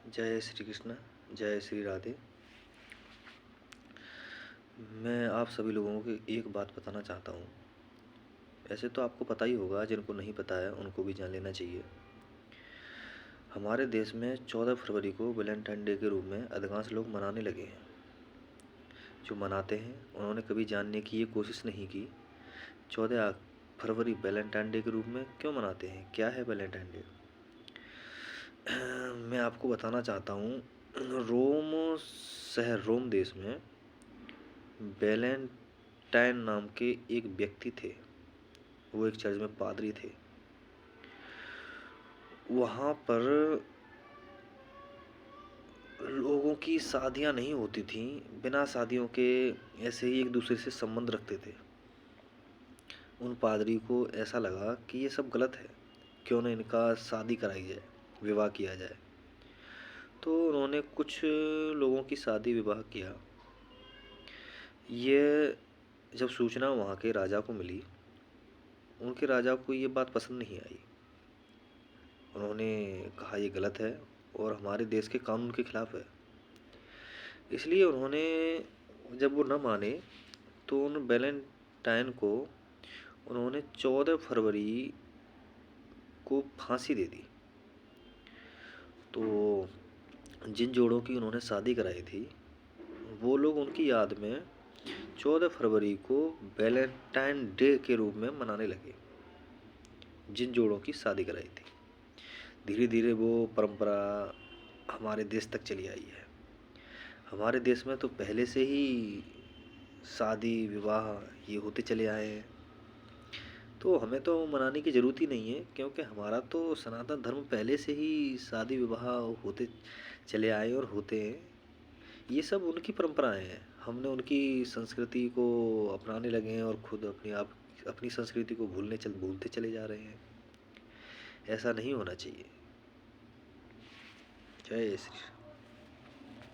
जय श्री कृष्ण। जय श्री राधे। मैं आप सभी लोगों को एक बात बताना चाहता हूँ। ऐसे तो आपको पता ही होगा, जिनको नहीं पता है उनको भी जान लेना चाहिए। हमारे देश में 14 फरवरी को वैलेंटाइन डे के रूप में अधिकांश लोग मनाने लगे हैं। जो मनाते हैं उन्होंने कभी जानने की ये कोशिश नहीं की 14 फरवरी वैलेंटाइन डे के रूप में क्यों मनाते हैं, क्या है वैलेंटाइन डे। मैं आपको बताना चाहता हूँ, रोम देश में वैलेंटाइन नाम के एक व्यक्ति थे। वो एक चर्च में पादरी थे। वहाँ पर लोगों की शादियाँ नहीं होती थीं, बिना शादियों के ऐसे ही एक दूसरे से संबंध रखते थे। उन पादरी को ऐसा लगा कि ये सब गलत है, क्यों न इनका शादी कराई जाए, विवाह किया जाए। तो उन्होंने कुछ लोगों की शादी विवाह किया। ये जब सूचना वहाँ के राजा को मिली, उनके राजा को ये बात पसंद नहीं आई। उन्होंने कहा ये गलत है और हमारे देश के कानून के खिलाफ है। इसलिए उन्होंने, जब वो न माने, तो उन वैलेंटाइन को उन्होंने 14 फरवरी को फांसी दे दी। तो जिन जोड़ों की उन्होंने शादी कराई थी, वो लोग उनकी याद में 14 फरवरी को वैलेंटाइन डे के रूप में मनाने लगे, जिन जोड़ों की शादी कराई थी। धीरे धीरे वो परंपरा हमारे देश तक चली आई है। हमारे देश में तो पहले से ही शादी विवाह ये होते चले आए हैं, तो हमें तो मनाने की ज़रूरत ही नहीं है, क्योंकि हमारा तो सनातन धर्म पहले से ही शादी विवाह होते चले आए और होते हैं। ये सब उनकी परंपराएं हैं, हमने उनकी संस्कृति को अपनाने लगे हैं और खुद अपनी संस्कृति को भूलते चले जा रहे हैं। ऐसा नहीं होना चाहिए। जय श्री